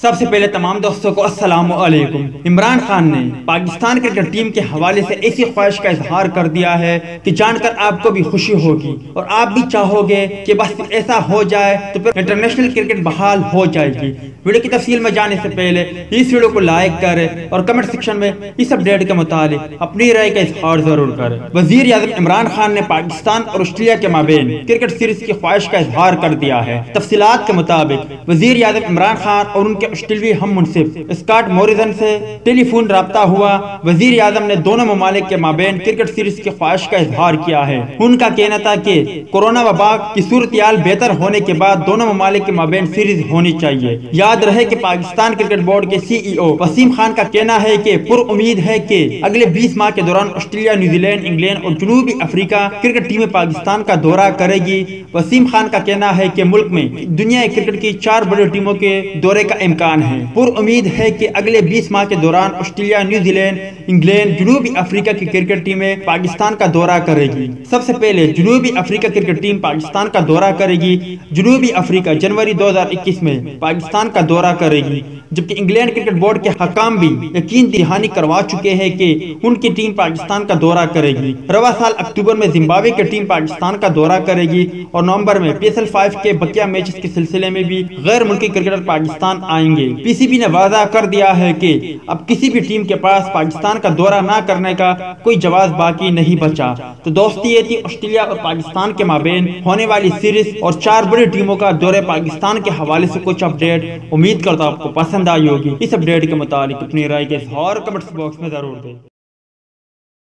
سب سے پہلے تمام دوستوں کو السلام علیکم۔ عمران خان نے پاکستان کرکٹ ٹیم کے حوالے سے ایسی خواہش کا اظہار کر دیا ہے کہ جان کر آپ کو بھی خوشی ہوگی اور آپ بھی چاہو گے کہ بس ایسا ہو جائے تو پھر انٹرنیشنل کرکٹ بحال ہو جائے گی۔ ویڈیو کی تفصیل میں جانے سے پہلے اس ویڈیو کو لائک کریں اور کمنٹ سیکشن میں اس اپڈیٹ کے متعلق اپنی رائے کا اظہار ضرور کریں۔ وزیر اعظم عمران خان نے پاکستان اور آسٹریلیا کے مابین کرکٹ سیریز کی خواہش کا اظہار کر دیا ہے۔ تفصیلات کے مطابق وزیر اعظم عمران خان اور ان کے آسٹریلوی ہم منصب اسکاٹ موریسن سے ٹیلی فون رابطہ ہوا۔ وزیر اعظم نے دونوں ممالک کے مابین کرکٹ سیریز کی خواہش کا اظہار کیا ہے۔ ان کا کہنا تھا کہ کورونا وبا کی صورتحال بہتر ہونے کے بعد دونوں ممالک کے مابین سیریز ہونی چاہیے۔ یاد رہے کہ پاکستان کرکٹ بورڈ کے سی ای او وسیم خان کا کہنا ہے کہ پر امید ہے کہ اگلے 20 ماہ کے دوران آسٹریلیا، نیوزی لینڈ، انگلینڈ اور جنوبی افریقہ کرکٹ ٹیمیں پاکستان کا دورہ کرے گی۔ وسیم خان کا کہنا ہے کہ ملک میں دنیا کرکٹ کی 4 بڑی ٹیموں کے دورے کا امکان ہے۔ پر امید ہے کہ اگلے 20 ماہ کے دوران آسٹریلیا، نیوزی لینڈ، انگلینڈ، جنوبی افریقہ کی کرکٹ ٹیمیں پاکستان کا دورہ کرے گی۔ سب سے پہلے جنوبی افریقہ کرکٹ ٹیم پاکستان کا دورہ کرے گی۔ جنوبی افریقہ جنوری 2021 میں پاکستان کا دورہ کرے گی، جبکہ انگلینڈ کرکٹ بورڈ کے حکام بھی یقین دہانی کروا چکے ہیں کہ ان کی ٹیم پاکستان کا دورہ کرے گی۔ رواں سال اکتوبر میں زمبابوے کی ٹیم پاکستان کا دورہ کرے گی اور نومبر میں پی ایس ایل 5 کے بقیہ میچز کے سلسلے میں بھی غیر ملکی کرکٹر پاکستان آئیں گے۔ پی سی بی نے واضح کر دیا ہے کہ اب کسی بھی ٹیم کے پاس پاکستان کا دورہ نہ کرنے کا کوئی جواز باقی نہیں بچا۔ تو دوستی یہ تھی آسٹریلیا اور پاکستان کے مابین ہونے والی سیریز اور 4 بڑی ٹیموں کا دورے پاکستان کے حوالے سے کچھ اپڈیٹ۔ امید کرتا ہوں آپ کو پسند آئی ہوگی۔ اس اپڈیٹ کے متعلق اپنی رائے کے اظہار کمنٹ باکس میں ضرور دیں۔